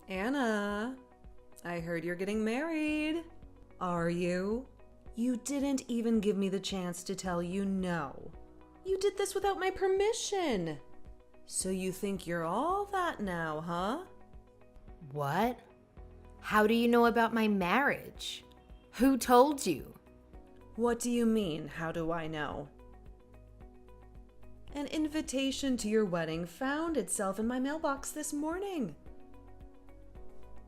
Anna, I heard you're getting married. Are you? You didn't even give me the chance to tell you no. You did this without my permission. So you think you're all that now, huh? What? How do you know about my marriage? Who told you? What do you mean, how do I know? An invitation to your wedding found itself in my mailbox this morning.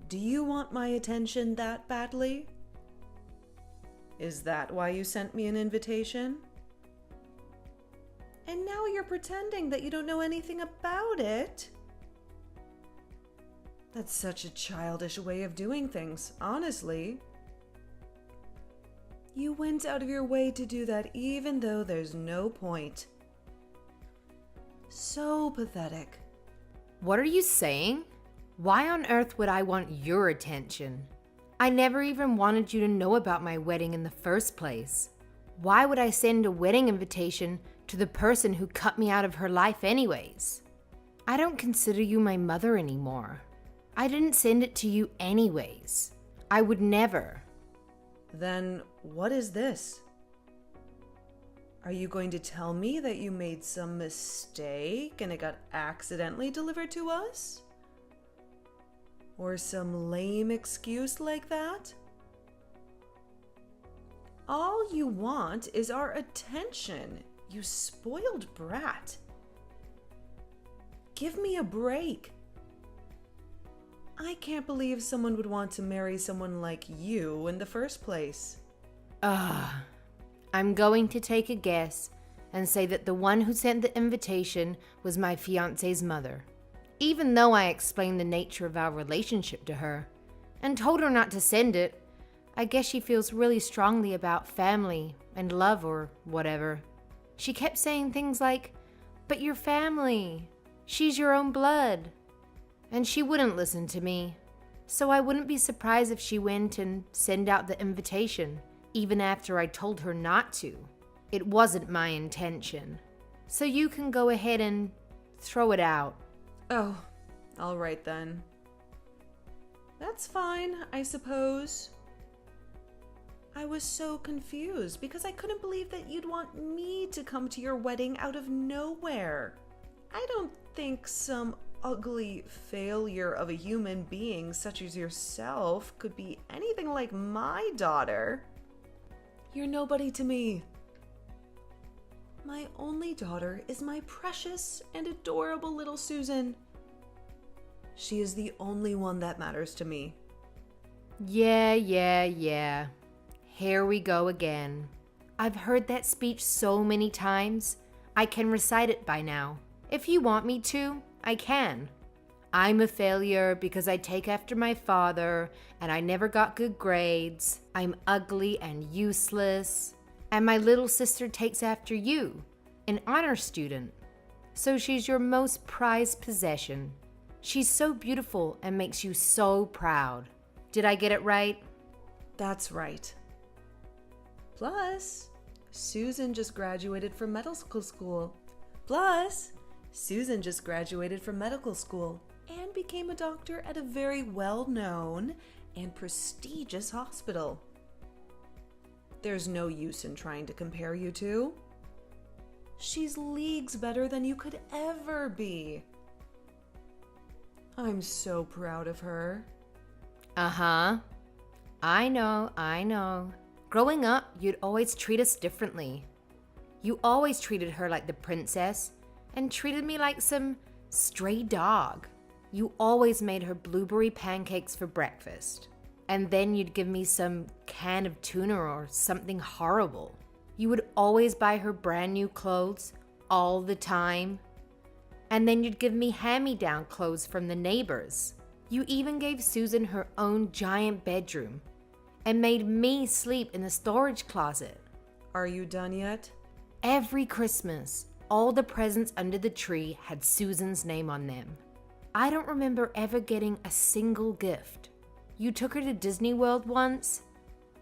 Do you want my attention that badly? Is that why you sent me an invitation? And now you're pretending that you don't know anything about it? That's such a childish way of doing things, honestly. You went out of your way to do that even though there's no point. So pathetic. What are you saying? Why on earth would I want your attention? I never even wanted you to know about my wedding in the first place. Why would I send a wedding invitation to the person who cut me out of her life anyways? I don't consider you my mother anymore. I didn't send it to you anyways. I would never. Then what is this? Are you going to tell me that you made some mistake and it got accidentally delivered to us? Or some lame excuse like that? All you want is our attention, you spoiled brat. Give me a break. I can't believe someone would want to marry someone like you in the first place. I'm going to take a guess and say that the one who sent the invitation was my fiance's mother. Even though I explained the nature of our relationship to her and told her not to send it, I guess she feels really strongly about family and love or whatever. She kept saying things like, "But you're family. She's your own blood." And she wouldn't listen to me. So I wouldn't be surprised if she went and sent out the invitation, even after I told her not to. It wasn't my intention. So you can go ahead and throw it out. Oh, all right then. That's fine, I suppose. I was so confused because I couldn't believe that you'd want me to come to your wedding out of nowhere. I don't think some ugly failure of a human being such as yourself could be anything like my daughter. You're nobody to me. My only daughter is my precious and adorable little Susan. She is the only one that matters to me. Yeah. Here we go again. I've heard that speech so many times, I can recite it by now. If you want me to, I can. I'm a failure because I take after my father and I never got good grades. I'm ugly and useless. And my little sister takes after you, an honor student. So she's your most prized possession. She's so beautiful and makes you so proud. Did I get it right? That's right. Plus, Susan just graduated from medical school and became a doctor at a very well-known and prestigious hospital. There's no use in trying to compare you two. She's leagues better than you could ever be. I'm so proud of her. Uh-huh. I know. Growing up, you'd always treat us differently. You always treated her like the princess and treated me like some stray dog. You always made her blueberry pancakes for breakfast. And then you'd give me some can of tuna or something horrible. You would always buy her brand new clothes all the time. And then you'd give me hand-me-down clothes from the neighbors. You even gave Susan her own giant bedroom and made me sleep in the storage closet. Are you done yet? Every Christmas, all the presents under the tree had Susan's name on them. I don't remember ever getting a single gift. You took her to Disney World once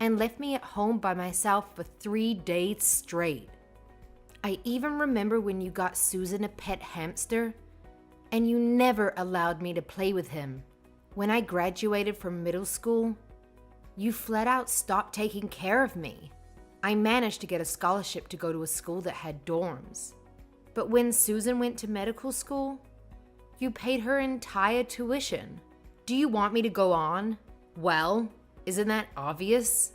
and left me at home by myself for 3 days straight. I even remember when you got Susan a pet hamster and you never allowed me to play with him. When I graduated from middle school, you flat out stopped taking care of me. I managed to get a scholarship to go to a school that had dorms. But when Susan went to medical school, you paid her entire tuition. Do you want me to go on? Well, isn't that obvious?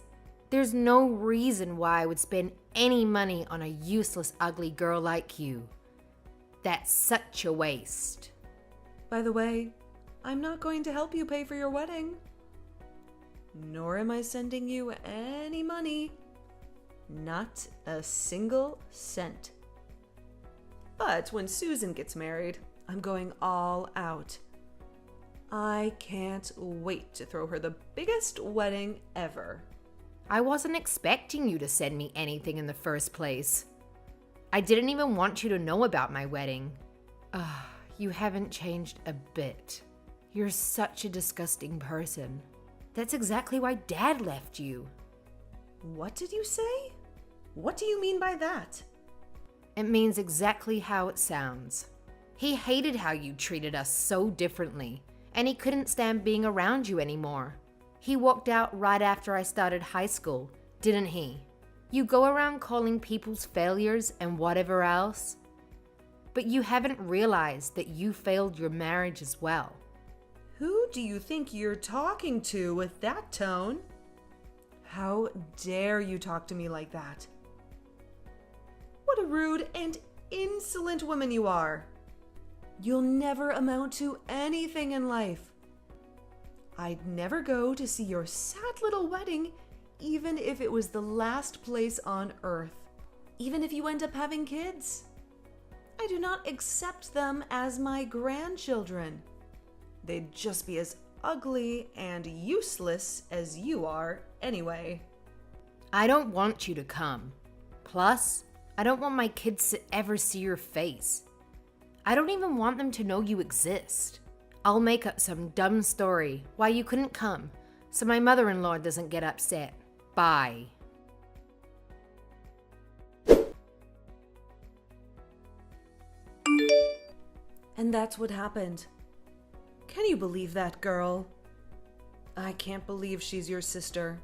There's no reason why I would spend any money on a useless, ugly girl like you. That's such a waste. By the way, I'm not going to help you pay for your wedding. Nor am I sending you any money. Not a single cent. But when Susan gets married, I'm going all out. I can't wait to throw her the biggest wedding ever. I wasn't expecting you to send me anything in the first place. I didn't even want you to know about my wedding. You haven't changed a bit. You're such a disgusting person. That's exactly why Dad left you. What did you say? What do you mean by that? It means exactly how it sounds. He hated how you treated us so differently, and he couldn't stand being around you anymore. He walked out right after I started high school, didn't he? You go around calling people's failures and whatever else, but you haven't realized that you failed your marriage as well. Who do you think you're talking to with that tone? How dare you talk to me like that? What a rude and insolent woman you are. You'll never amount to anything in life. I'd never go to see your sad little wedding, even if it was the last place on earth. Even if you end up having kids. I do not accept them as my grandchildren. They'd just be as ugly and useless as you are anyway. I don't want you to come. Plus, I don't want my kids to ever see your face. I don't even want them to know you exist. I'll make up some dumb story why you couldn't come, so my mother-in-law doesn't get upset. Bye. And that's what happened. Can you believe that, girl? I can't believe she's your sister.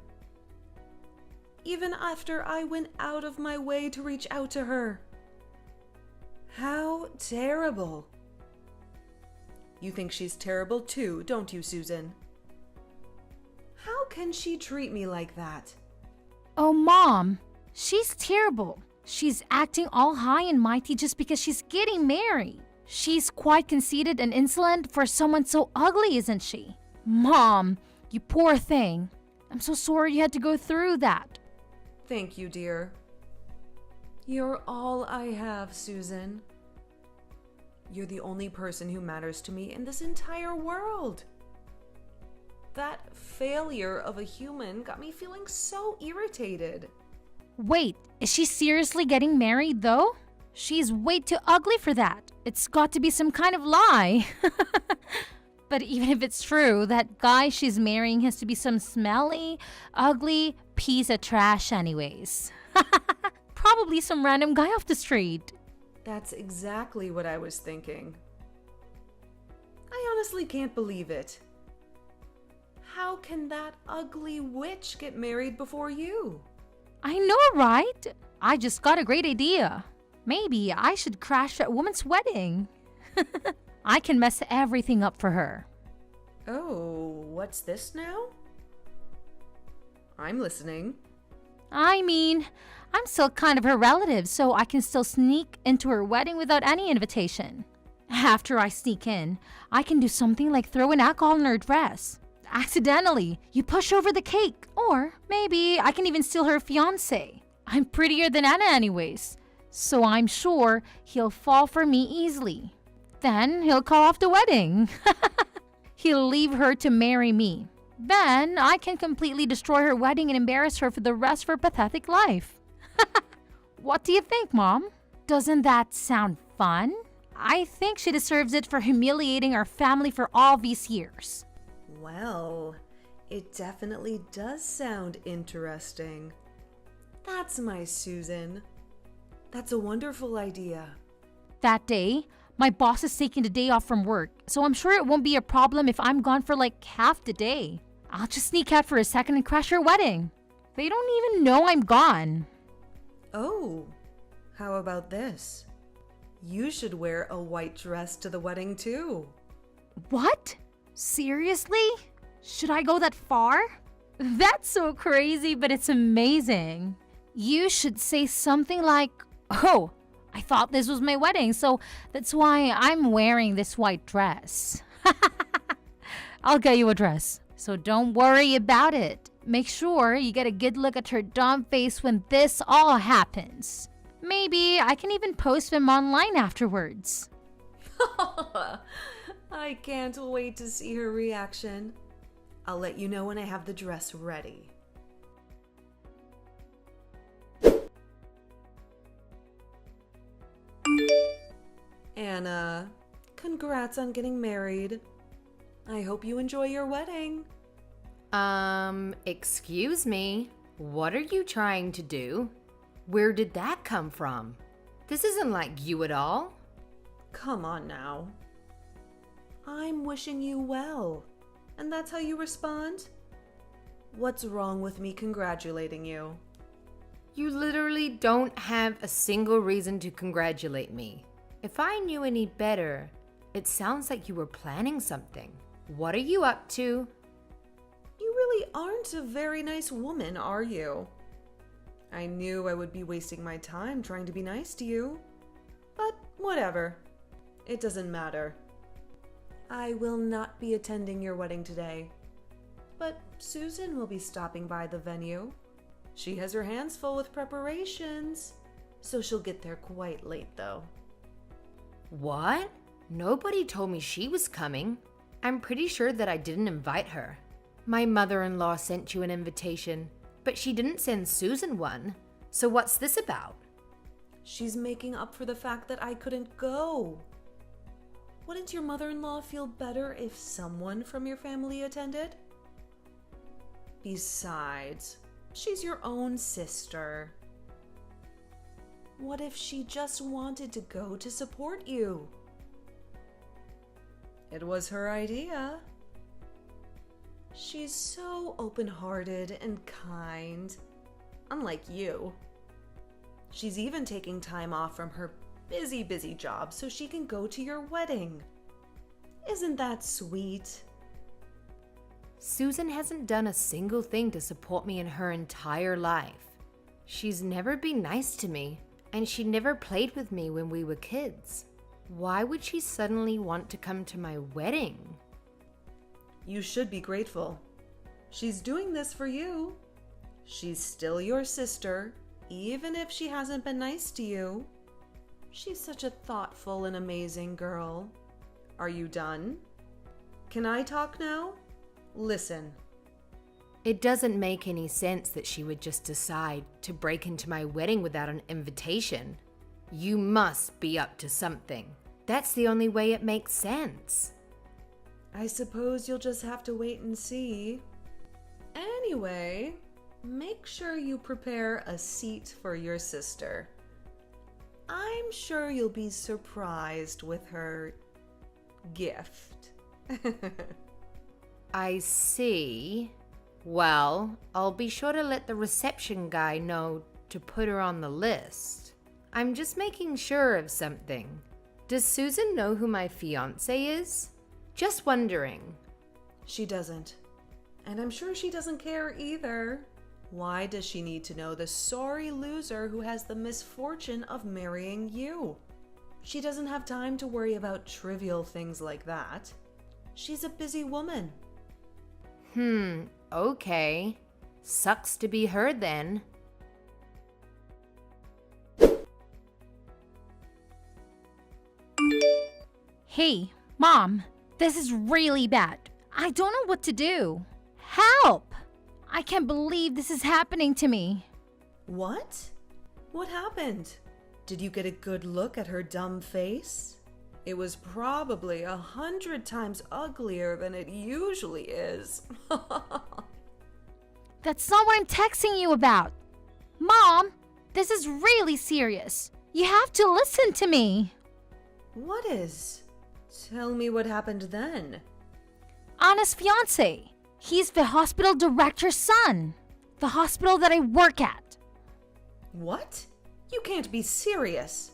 Even after I went out of my way to reach out to her. How terrible. You think she's terrible too, don't you, Susan? How can she treat me like that? Oh, Mom, she's terrible. She's acting all high and mighty just because she's getting married. She's quite conceited and insolent for someone so ugly, isn't she? Mom, you poor thing. I'm so sorry you had to go through that. Thank you, dear. You're all I have, Susan. You're the only person who matters to me in this entire world. That failure of a human got me feeling so irritated. Wait, is she seriously getting married though? She's way too ugly for that. It's got to be some kind of lie. But even if it's true, that guy she's marrying has to be some smelly, ugly piece of trash anyways. Probably some random guy off the street. That's exactly what I was thinking. I honestly can't believe it. How can that ugly witch get married before you? I know, right? I just got a great idea. Maybe I should crash that woman's wedding. I can mess everything up for her. Oh, what's this now? I'm listening. I mean, I'm still kind of her relative, so I can still sneak into her wedding without any invitation. After I sneak in, I can do something like throw in alcohol in her dress. Accidentally, you push over the cake. Or maybe I can even steal her fiancé. I'm prettier than Anna anyways, so I'm sure he'll fall for me easily. Then he'll call off the wedding. He'll leave her to marry me. Then I can completely destroy her wedding and embarrass her for the rest of her pathetic life. What do you think, Mom? Doesn't that sound fun? I think she deserves it for humiliating our family for all these years. Well, it definitely does sound interesting. That's my Susan. That's a wonderful idea. That day, My boss is taking the day off from work, so I'm sure it won't be a problem if I'm gone for like half the day. I'll just sneak out for a second and crash your wedding. They don't even know I'm gone. Oh, how about this? You should wear a white dress to the wedding too. What? Seriously? Should I go that far? That's so crazy, but it's amazing. You should say something like, "Oh, I thought this was my wedding, so that's why I'm wearing this white dress." I'll get you a dress, so don't worry about it. Make sure you get a good look at her dumb face when this all happens. Maybe I can even post them online afterwards. I can't wait to see her reaction. I'll let you know when I have the dress ready. Anna, congrats on getting married. I hope you enjoy your wedding. Excuse me. What are you trying to do? Where did that come from? This isn't like you at all. Come on now. I'm wishing you well. And that's how you respond? What's wrong with me congratulating you? You literally don't have a single reason to congratulate me. If I knew any better, it sounds like you were planning something. What are you up to? You really aren't a very nice woman, are you? I knew I would be wasting my time trying to be nice to you. But whatever. It doesn't matter. I will not be attending your wedding today. But Susan will be stopping by the venue. She has her hands full with preparations, so she'll get there quite late though. What? Nobody told me she was coming. I'm pretty sure that I didn't invite her. My mother-in-law sent you an invitation, but she didn't send Susan one. So what's this about? She's making up for the fact that I couldn't go. Wouldn't your mother-in-law feel better if someone from your family attended? Besides, she's your own sister. What if she just wanted to go to support you? It was her idea. She's so open-hearted and kind, unlike you. She's even taking time off from her busy job so she can go to your wedding. Isn't that sweet? Susan hasn't done a single thing to support me in her entire life. She's never been nice to me, and she never played with me when we were kids. Why would she suddenly want to come to my wedding? You should be grateful. She's doing this for you. She's still your sister, even if she hasn't been nice to you. She's such a thoughtful and amazing girl. Are you done? Can I talk now? Listen. It doesn't make any sense that she would just decide to break into my wedding without an invitation. You must be up to something. That's the only way it makes sense. I suppose you'll just have to wait and see. Anyway, make sure you prepare a seat for your sister. I'm sure you'll be surprised with her gift. I see. Well, I'll be sure to let the reception guy know to put her on the list. I'm just making sure of something. Does Susan know who my fiancé is? Just wondering. She doesn't. And I'm sure she doesn't care either. Why does she need to know the sorry loser who has the misfortune of marrying you? She doesn't have time to worry about trivial things like that. She's a busy woman. Okay. Sucks to be her then. Hey, Mom, this is really bad. I don't know what to do. Help! I can't believe this is happening to me. What? What happened? Did you get a good look at her dumb face? It was probably 100 times uglier than it usually is. That's not what I'm texting you about. Mom, this is really serious. You have to listen to me. What is? Tell me what happened then. Anna's fiance. He's the hospital director's son. The hospital that I work at. What? You can't be serious.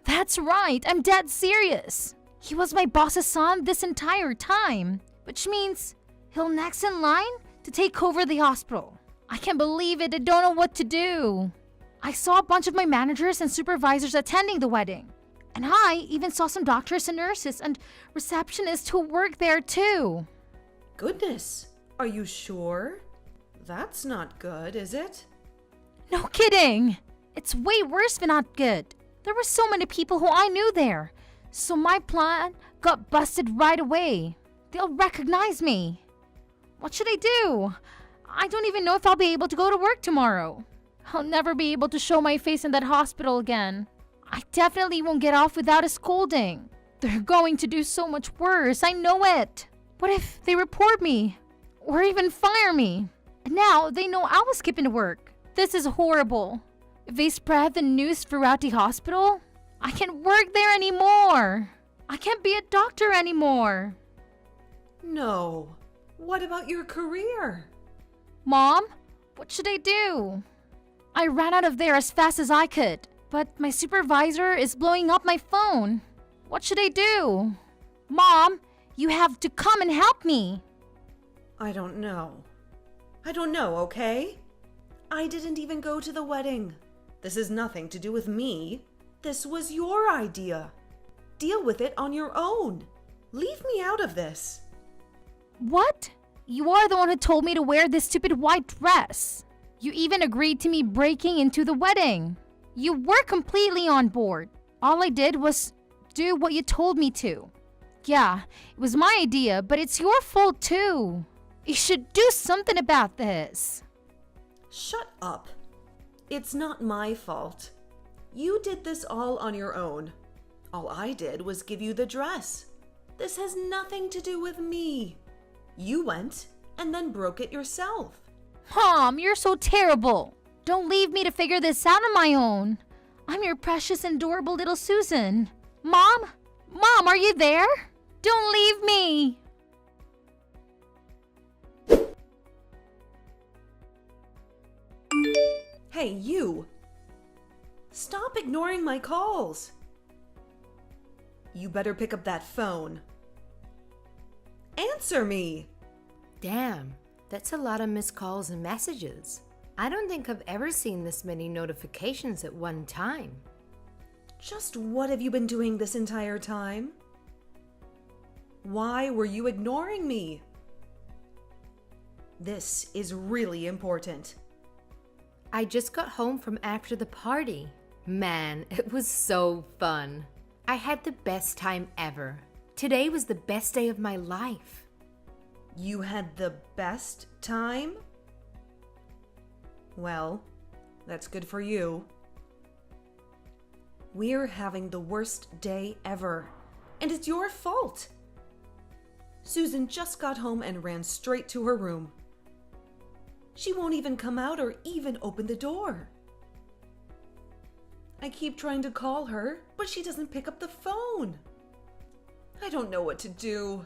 That's right, I'm dead serious. He was my boss's son this entire time, which means he'll next in line to take over the hospital. I can't believe it, I don't know what to do. I saw a bunch of my managers and supervisors attending the wedding. And I even saw some doctors and nurses and receptionists who work there too. Goodness, are you sure? That's not good, is it? No kidding! It's way worse than not good. There were so many people who I knew there. So my plan got busted right away. They'll recognize me. What should I do? I don't even know if I'll be able to go to work tomorrow. I'll never be able to show my face in that hospital again. I definitely won't get off without a scolding. They're going to do so much worse, I know it. What if they report me? Or even fire me? And now they know I was skipping to work. This is horrible. If they spread the news throughout the hospital, I can't work there anymore. I can't be a doctor anymore. No. What about your career? Mom, what should I do? I ran out of there as fast as I could, but my supervisor is blowing up my phone. What should I do? Mom, you have to come and help me. I don't know. Okay? I didn't even go to the wedding. This has nothing to do with me. This was your idea. Deal with it on your own. Leave me out of this. What? You are the one who told me to wear this stupid white dress. You even agreed to me breaking into the wedding. You were completely on board. All I did was do what you told me to. Yeah, it was my idea, but it's your fault too. You should do something about this. Shut up. It's not my fault. You did this all on your own. All I did was give you the dress. This has nothing to do with me. You went and then broke it yourself. Mom, you're so terrible. Don't leave me to figure this out on my own. I'm your precious and adorable little Susan. Mom? Mom, are you there? Don't leave me. Hey, you! Stop ignoring my calls! You better pick up that phone. Answer me! Damn, that's a lot of missed calls and messages. I don't think I've ever seen this many notifications at one time. Just what have you been doing this entire time? Why were you ignoring me? This is really important. I just got home from after the party. Man, it was so fun. I had the best time ever. Today was the best day of my life. You had the best time? Well, that's good for you. We're having the worst day ever, and it's your fault. Susan just got home and ran straight to her room. She won't even come out or even open the door. I keep trying to call her, but she doesn't pick up the phone. I don't know what to do.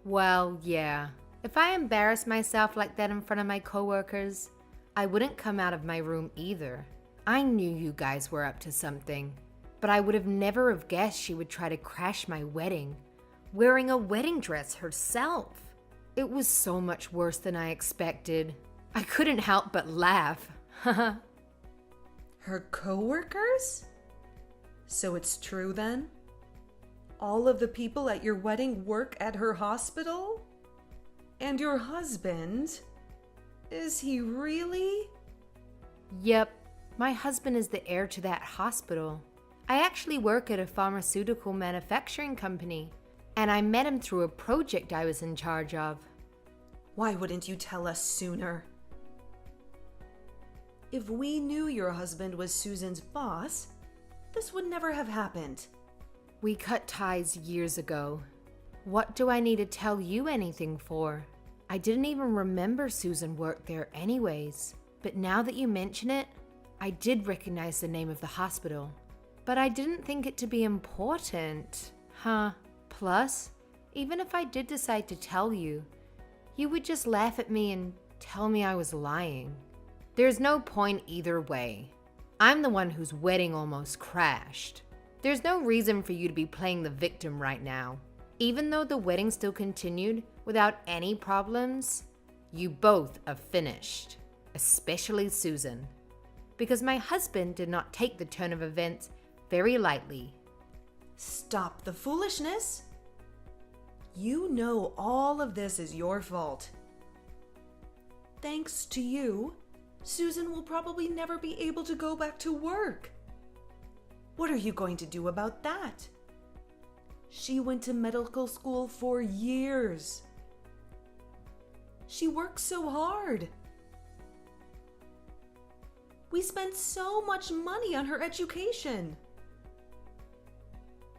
Well, yeah. If I embarrassed myself like that in front of my coworkers, I wouldn't come out of my room either. I knew you guys were up to something, but I would have never have guessed she would try to crash my wedding, wearing a wedding dress herself. It was so much worse than I expected. I couldn't help but laugh. Her coworkers? So it's true then? All of the people at your wedding work at her hospital? And your husband? Is he really? Yep, my husband is the heir to that hospital. I actually work at a pharmaceutical manufacturing company, and I met him through a project I was in charge of. Why wouldn't you tell us sooner? If we knew your husband was Susan's boss, this would never have happened. We cut ties years ago. What do I need to tell you anything for? I didn't even remember Susan worked there anyways. But now that you mention it, I did recognize the name of the hospital. But I didn't think it to be important. Plus, even if I did decide to tell you, you would just laugh at me and tell me I was lying. There's no point either way. I'm the one whose wedding almost crashed. There's no reason for you to be playing the victim right now. Even though the wedding still continued without any problems, you both are finished, especially Susan, because my husband did not take the turn of events very lightly. Stop the foolishness. You know all of this is your fault. Thanks to you, Susan will probably never be able to go back to work. What are you going to do about that? She went to medical school for years. She worked so hard. We spent so much money on her education.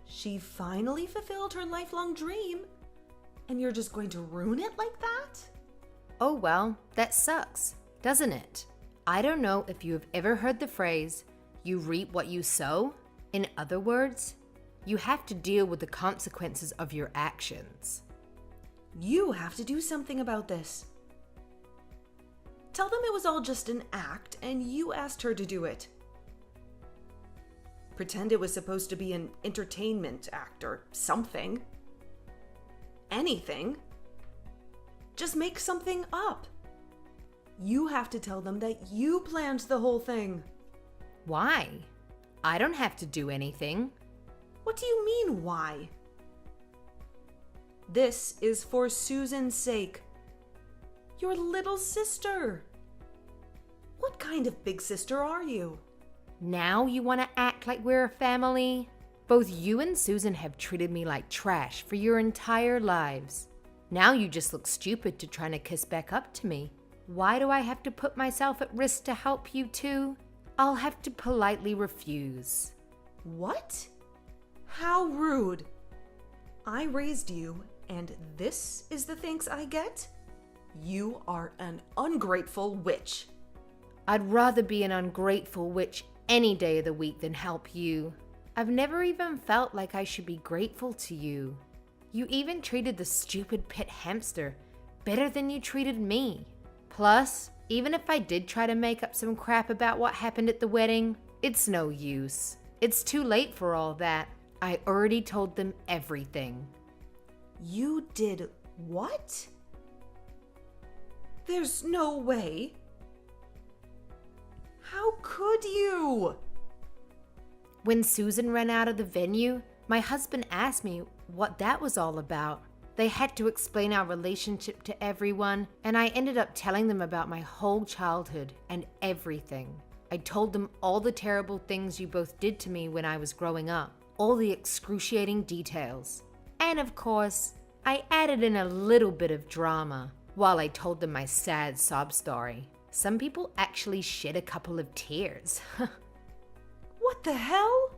She finally fulfilled her lifelong dream, and you're just going to ruin it like that? Oh well, that sucks, doesn't it? I don't know if you have ever heard the phrase, you reap what you sow. In other words, you have to deal with the consequences of your actions. You have to do something about this. Tell them it was all just an act and you asked her to do it. Pretend it was supposed to be an entertainment act or something. Anything. Just make something up. You have to tell them that you planned the whole thing. Why? I don't have to do anything. What do you mean, why? This is for Susan's sake. Your little sister. What kind of big sister are you? Now you want to act like we're a family? Both you and Susan have treated me like trash for your entire lives. Now you just look stupid to trying to kiss back up to me. Why do I have to put myself at risk to help you two? I'll have to politely refuse. What? How rude. I raised you, and this is the thanks I get? You are an ungrateful witch. I'd rather be an ungrateful witch any day of the week than help you. I've never even felt like I should be grateful to you. You even treated the stupid pet hamster better than you treated me. Plus, even if I did try to make up some crap about what happened at the wedding, it's no use. It's too late for all that. I already told them everything. You did what? There's no way. How could you? When Susan ran out of the venue, my husband asked me what that was all about. They had to explain our relationship to everyone, and I ended up telling them about my whole childhood and everything. I told them all the terrible things you both did to me when I was growing up, all the excruciating details. And of course, I added in a little bit of drama while I told them my sad sob story. Some people actually shed a couple of tears. What the hell?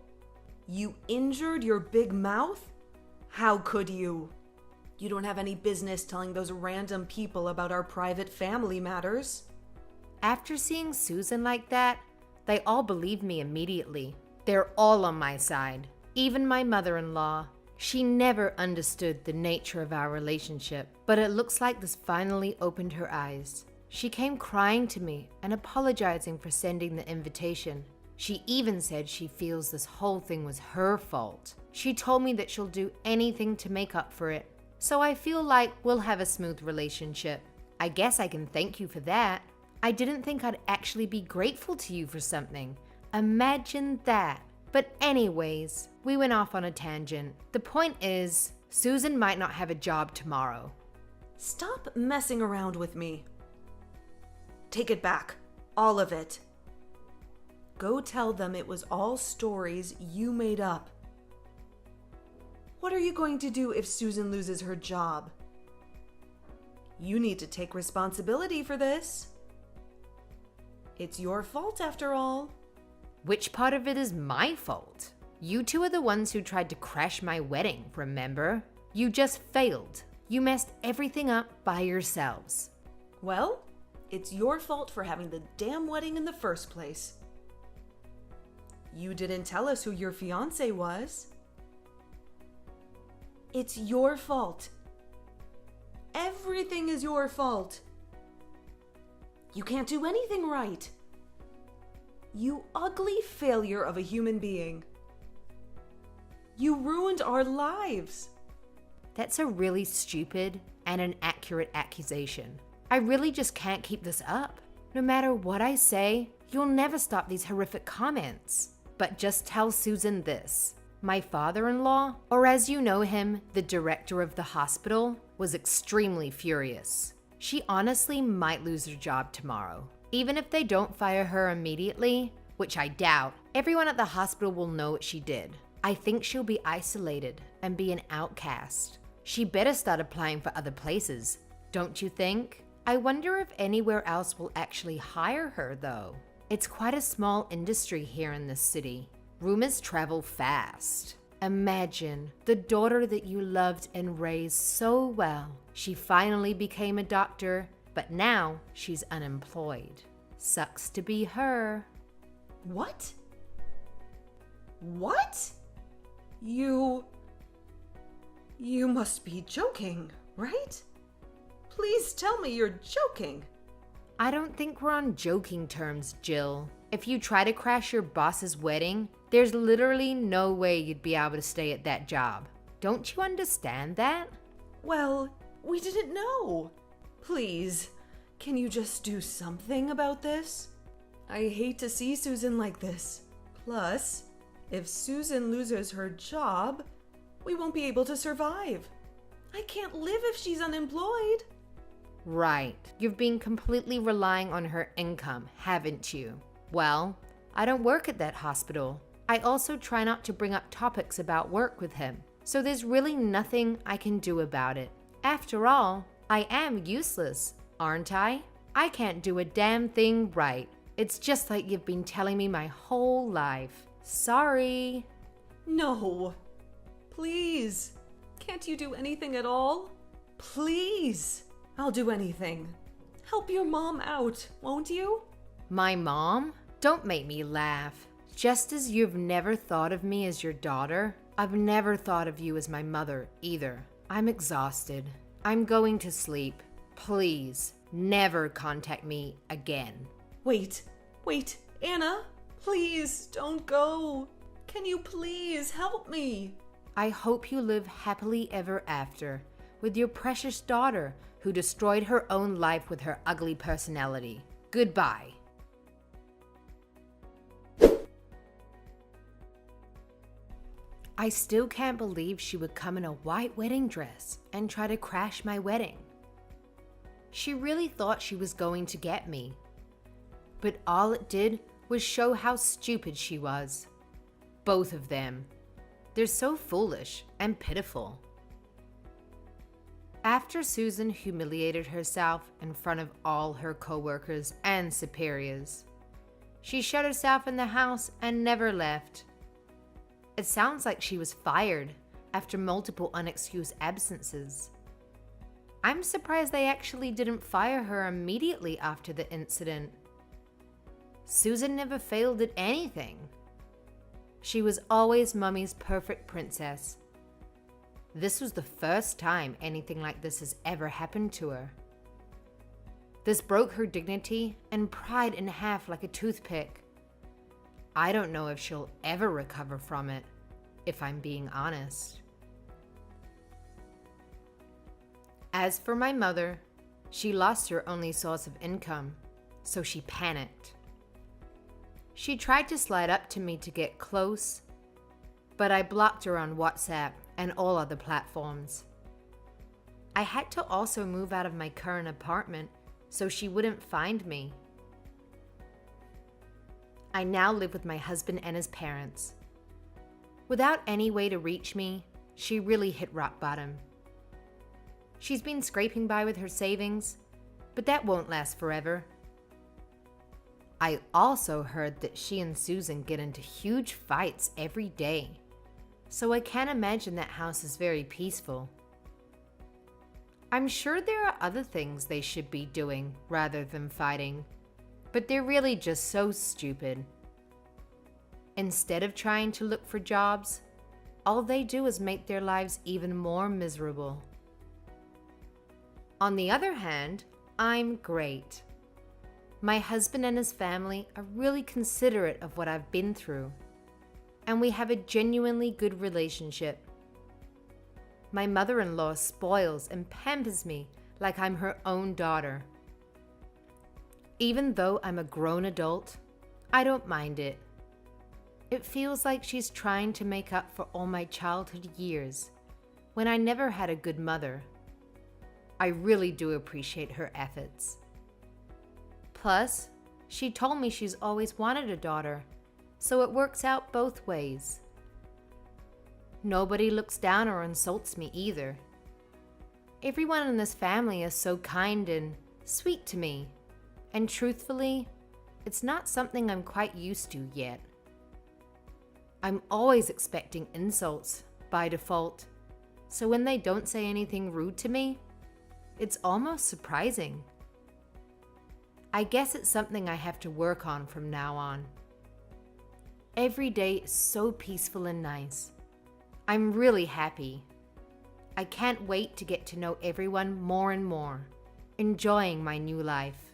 You injured your big mouth? How could you? You don't have any business telling those random people about our private family matters. After seeing Susan like that, they all believed me immediately. They're all on my side. Even my mother-in-law. She never understood the nature of our relationship, but it looks like this finally opened her eyes. She came crying to me and apologizing for sending the invitation. She even said she feels this whole thing was her fault. She told me that she'll do anything to make up for it. So I feel like we'll have a smooth relationship. I guess I can thank you for that. I didn't think I'd actually be grateful to you for something. Imagine that. But anyways, we went off on a tangent. The point is, Susan might not have a job tomorrow. Stop messing around with me. Take it back. All of it. Go tell them it was all stories you made up. What are you going to do if Susan loses her job? You need to take responsibility for this. It's your fault after all. Which part of it is my fault? You two are the ones who tried to crash my wedding, remember? You just failed. You messed everything up by yourselves. Well, it's your fault for having the damn wedding in the first place. You didn't tell us who your fiancé was. It's your fault. Everything is your fault. You can't do anything right. You ugly failure of a human being. You ruined our lives. That's a really stupid and inaccurate accusation. I really just can't keep this up. No matter what I say, you'll never stop these horrific comments. But just tell Susan this. My father-in-law, or as you know him, the director of the hospital, was extremely furious. She honestly might lose her job tomorrow. Even if they don't fire her immediately, which I doubt, everyone at the hospital will know what she did. I think she'll be isolated and be an outcast. She better start applying for other places, don't you think? I wonder if anywhere else will actually hire her, though. It's quite a small industry here in this city. Rumors travel fast. Imagine the daughter that you loved and raised so well. She finally became a doctor, but now she's unemployed. Sucks to be her. What? What? You must be joking, right? Please tell me you're joking. I don't think we're on joking terms, Jill. If you try to crash your boss's wedding, there's literally no way you'd be able to stay at that job. Don't you understand that? Well, we didn't know. Please, can you just do something about this? I hate to see Susan like this. Plus, if Susan loses her job, we won't be able to survive. I can't live if she's unemployed. Right. You've been completely relying on her income, haven't you? Well, I don't work at that hospital. I also try not to bring up topics about work with him, so there's really nothing I can do about it. After all, I am useless, aren't I? I can't do a damn thing right. It's just like you've been telling me my whole life. Sorry. No. Please. Can't you do anything at all? Please. I'll do anything. Help your mom out, won't you? My mom? Don't make me laugh. Just as you've never thought of me as your daughter, I've never thought of you as my mother either. I'm exhausted. I'm going to sleep. Please, never contact me again. Wait, Anna, please don't go. Can you please help me? I hope you live happily ever after with your precious daughter who destroyed her own life with her ugly personality. Goodbye. I still can't believe she would come in a white wedding dress and try to crash my wedding. She really thought she was going to get me. But all it did was show how stupid she was. Both of them. They're so foolish and pitiful. After Susan humiliated herself in front of all her coworkers and superiors, she shut herself in the house and never left. It sounds like she was fired after multiple unexcused absences. I'm surprised they actually didn't fire her immediately after the incident. Susan never failed at anything. She was always Mummy's perfect princess. This was the first time anything like this has ever happened to her. This broke her dignity and pride in half like a toothpick. I don't know if she'll ever recover from it, if I'm being honest. As for my mother, she lost her only source of income, so she panicked. She tried to slide up to me to get close, but I blocked her on WhatsApp and all other platforms. I had to also move out of my current apartment so she wouldn't find me. I now live with my husband and his parents. Without any way to reach me, she really hit rock bottom. She's been scraping by with her savings, but that won't last forever. I also heard that she and Susan get into huge fights every day, so I can't imagine that house is very peaceful. I'm sure there are other things they should be doing rather than fighting, but they're really just so stupid. Instead of trying to look for jobs, all they do is make their lives even more miserable. On the other hand, I'm great. My husband and his family are really considerate of what I've been through, and we have a genuinely good relationship. My mother-in-law spoils and pampers me like I'm her own daughter. Even though I'm a grown adult, I don't mind it. It feels like she's trying to make up for all my childhood years when I never had a good mother. I really do appreciate her efforts. Plus, she told me she's always wanted a daughter, so it works out both ways. Nobody looks down or insults me either. Everyone in this family is so kind and sweet to me, and truthfully, it's not something I'm quite used to yet. I'm always expecting insults by default, so when they don't say anything rude to me, it's almost surprising. I guess it's something I have to work on from now on. Every day is so peaceful and nice. I'm really happy. I can't wait to get to know everyone more and more, enjoying my new life.